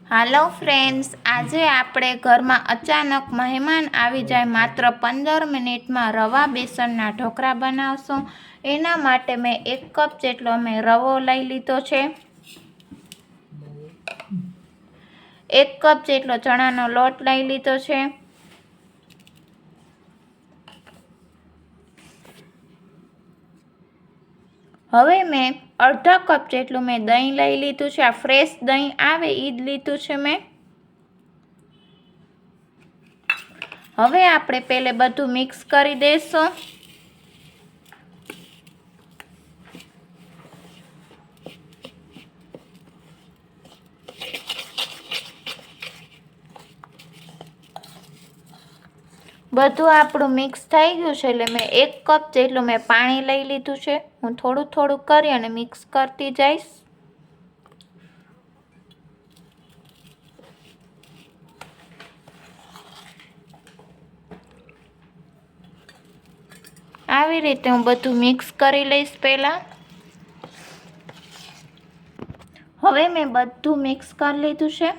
હાલો friends, આજે આપણે ઘરમાં અચાનક મહેમાન આવી જાય માત્ર 15 મિનિટમાં રવા બેસનના ઢોકળા બનાવશું। એના માટે મેં 1 કપ જેટલો મેં રવો લઈ લીધો છે। 1 કપ જેટલો ચણાનો લોટ લઈ લીધો છે। હવે મેં અડધા કપ જેટલું મેં દહીં લઈ લીધું છે। આ ફ્રેશ દહીં આવે એ જ લીધું છે મેં। હવે આપણે પહેલે બધું મિક્સ કરી દઈશું। બધું આપણું મિક્સ થઈ ગયું છે એટલે મેં 1 કપ જેટલું મેં પાણી લઈ લીધું છે। હું થોડું થોડું કરી અને મિક્સ કરતી જઈશ। આવી રીતે હું બધું મિક્સ કરી લઈશ પહેલાં। હવે મેં બધું મિક્સ કરી લીધું છે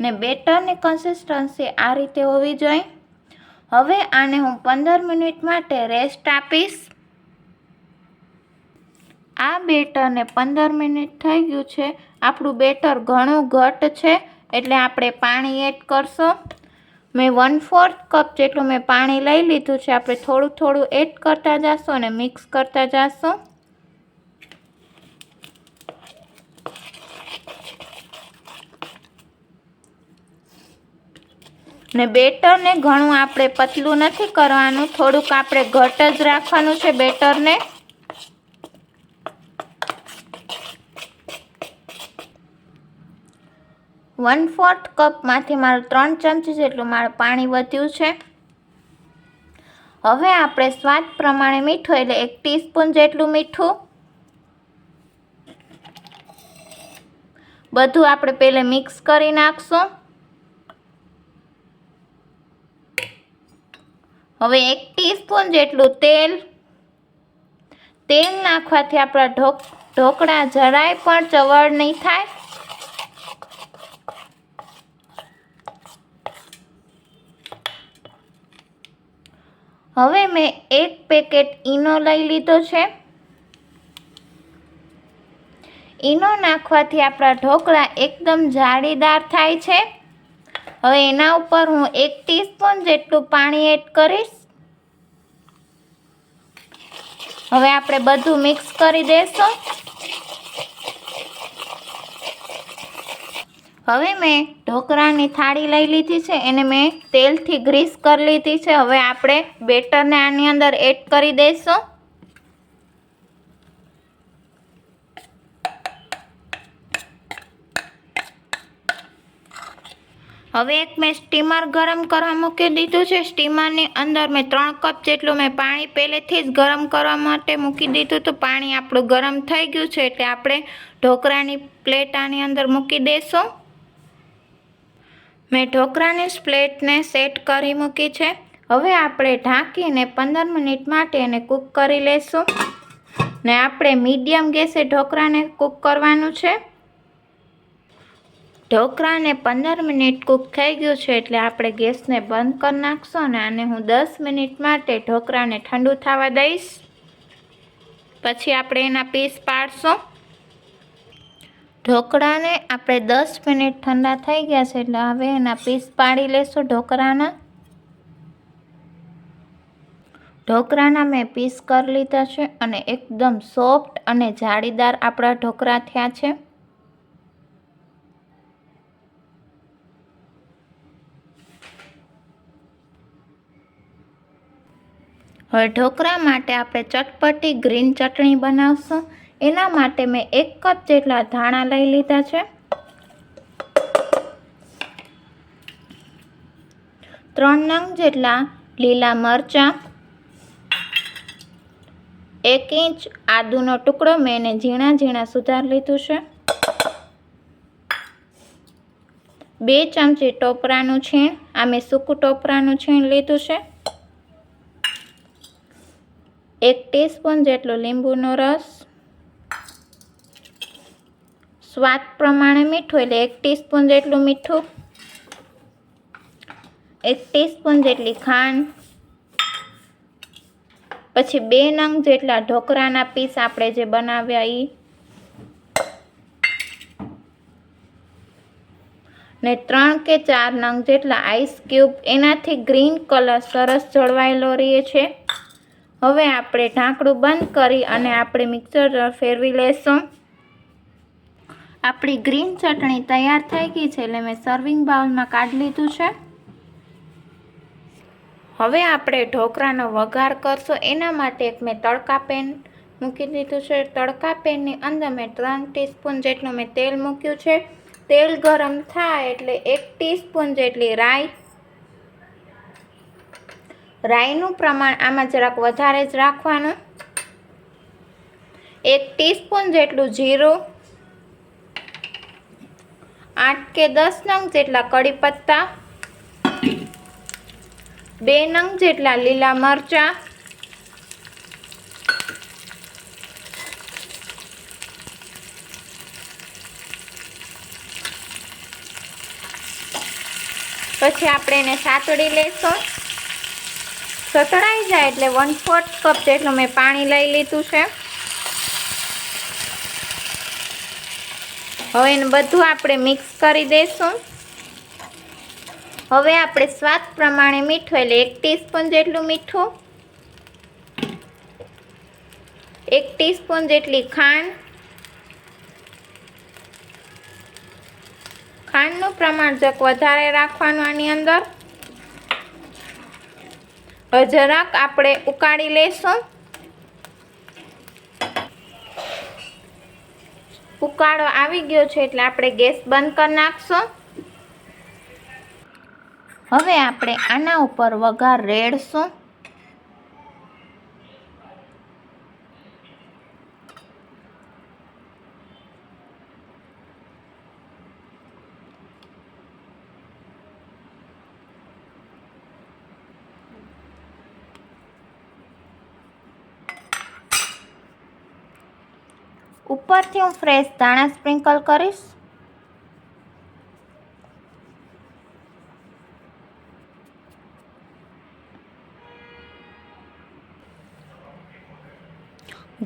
ને બેટરની કન્સિસ્ટન્સી આ રીતે હોવી જોઈએ। હવે આને હું 15 મિનિટ માટે રેસ્ટ આપીશ। આ બેટરને 15 મિનિટ થઈ ગયું છે। આપણું બેટર ઘણું ઘટ છે એટલે આપણે પાણી એડ કરશું। મેં 1/4 કપ જેટલું મેં પાણી લઈ લીધું છે। આપણે થોડું થોડું એડ કરતા જઈશું અને મિક્સ કરતા જઈશું। ને બેટરને ઘણું આપણે પતલું નથી કરવાનું, થોડુંક આપણે ઘટ જ રાખવાનું છે બેટરને। વન 1/4 કપમાંથી મારું 3 ચમચી જેટલું મારું પાણી વધ્યું છે। હવે આપણે સ્વાદ પ્રમાણે મીઠું એટલે 1 ટીસ્પૂન જેટલું મીઠું। બધું આપણે પહેલે મિક્સ કરી નાખશું। હવે 1 ટીસ્પૂન જેટલું તેલ નાખવાથી આપણા ઢોકળા જરાય પણ ચવડ નહીં થાય। હવે મેં 1 પેકેટ ઈનો લઈ લીધો છે। ઈનો નાખવાથી આપણા ઢોકળા એકદમ જાળીદાર થાય છે। હવે એના ઉપર હું 1 ટીસ્પૂન જેટલું પાણી એડ કરીશ। હવે આપણે બધું મિક્સ કરી દઈશું। હવે મેં ઢોકળાની થાળી લઈ લીધી છે, એને મેં તેલથી ગ્રીસ કરી લીધી છે। હવે આપણે બેટરને આની અંદર એડ કરી દઈશું। હવે એક મેં સ્ટીમર ગરમ કરવા મૂકી દીધું છે। સ્ટીમરની અંદર મેં 3 કપ જેટલું મેં પાણી પહેલેથી જ ગરમ કરવા માટે મૂકી દીધું હતું। પાણી આપણું ગરમ થઈ ગયું છે એટલે આપણે ઢોકળાની પ્લેટ આની અંદર મૂકી દઈશું। મેં ઢોકળાની પ્લેટને સેટ કરી મૂકી છે। હવે આપણે ઢાંકીને 15 મિનિટ માટે એને કૂક કરી લઈશું ને આપણે મીડિયમ ગેસે ઢોકળાને કૂક કરવાનું છે। ઢોકળાને 15 મિનિટ કૂક થઈ ગયું છે એટલે આપણે ગેસને બંધ કરી નાખશું અને આને હું 10 મિનિટ માટે ઢોકળાને ઠંડુ થવા દઈશ, પછી આપણે એના પીસ પાડશું। ઢોકળાને આપણે 10 મિનિટ ઠંડા થઈ ગયા છે એટલે હવે એના પીસ પાડી લેશું ઢોકળાના। ઢોકળાના મેં પીસ કરી લીધા છે અને એકદમ સોફ્ટ અને જાળીદાર આપણા ઢોકળા થયા છે। હવે ઢોકળા માટે આપણે ચટપટી ગ્રીન ચટણી બનાવશું। એના માટે મેં 1 કપ જેટલા ધાણા લઈ લીધા છે। 3 નંગ જેટલા લીલા મરચાં, 1 ઇંચ આદુનો ટુકડો મેં એને ઝીણા ઝીણા સુધારી લીધું છે। 2 ચમચી ટોપરાનું છીણ, આ મેં સૂકું ટોપરાનું છીણ લીધું છે। 1 ટીસ્પૂન જેટલો લીંબુનો રસ, સ્વાદ પ્રમાણે મીઠું, એટલે 1 ટીસ્પૂન જેટલું મીઠું, 1 ટીસ્પૂન જેટલી ખાંડ, પછી 2 નંગ જેટલા ઢોકળાના પીસ આપણે જે બનાવ્યા એ, ને 3 કે 4 નંગ જેટલા આઈસ ક્યુબ. એનાથી ગ્રીન કલર સરસ જળવાયેલો રહે છે. હવે આપણે ઢાંકણું બંધ કરી અને આપણે મિક્સર ફેરવી લેશું. આપણી ગ્રીન ચટણી તૈયાર થઈ ગઈ છે, એટલે મેં સર્વિંગ બાઉલમાં કાઢી લીધું છે. હવે આપણે ઢોકળાનો વઘાર કરશું. એના માટે એક મેં તડકા પેન મૂકી દીધું છે. તડકા પેનની અંદર મેં 3 ટીસ્પૂન જેટલું મેં તેલ મૂક્યું છે. તેલ ગરમ થાય એટલે 1 ટીસ્પૂન જેટલી રાઈ. રાઈનું પ્રમાણ આમાં જરાક વધારે જ રાખવાનું. 1 ટીસ્પૂન જેટલું જીરું, 8 કે 10 નંગ જેટલા કડી પત્તા, 2 નંગ જેટલા લીલા મરચાં, પછી આપણે એને સાતળી લેશું. સતળાઈ જાય એટલે 1/4 કપ જેટલું મેં પાણી લઈ લીધું છે. હવે એને બધું આપણે મિક્સ કરી દઈશું. હવે આપણે સ્વાદ પ્રમાણે મીઠું, એટલે 1 ટીસ્પૂન જેટલું મીઠું, 1 ટીસ્પૂન જેટલી ખાંડ. ખાંડનું પ્રમાણ જરાક વધારે રાખવાનું આની અંદર. હવે જરાક આપણે ઉકાળી લેશું. ઉકાળો આવી ગયો છે એટલે આપણે ગેસ બંધ કરી નાખશું. હવે આપણે આના ઉપર વઘાર રેડશું. ઉપરથી હું ફ્રેશ ધાણા સ્પ્રિંકલ કરીશ.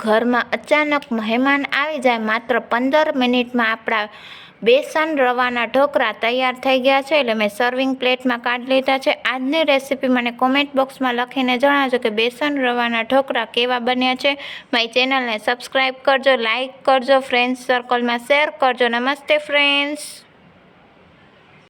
ઘરમાં અચાનક મહેમાન આવી જાય, માત્ર 15 મિનિટમાં આપણા બેસન રવાના ઢોકળા તૈયાર થઈ ગયા છે. એટલે મેં સર્વિંગ પ્લેટમાં કાઢી લીધા છે. આજની રેસીપી મને કોમેન્ટ બોક્સમાં લખીને જણાવજો કે બેસન રવાના ઢોકળા કેવા બન્યા છે. મારી ચેનલને સબસ્ક્રાઈબ કરજો, લાઈક કરજો, ફ્રેન્ડ્સ સર્કલમાં શેર કરજો. નમસ્તે ફ્રેન્ડ્સ.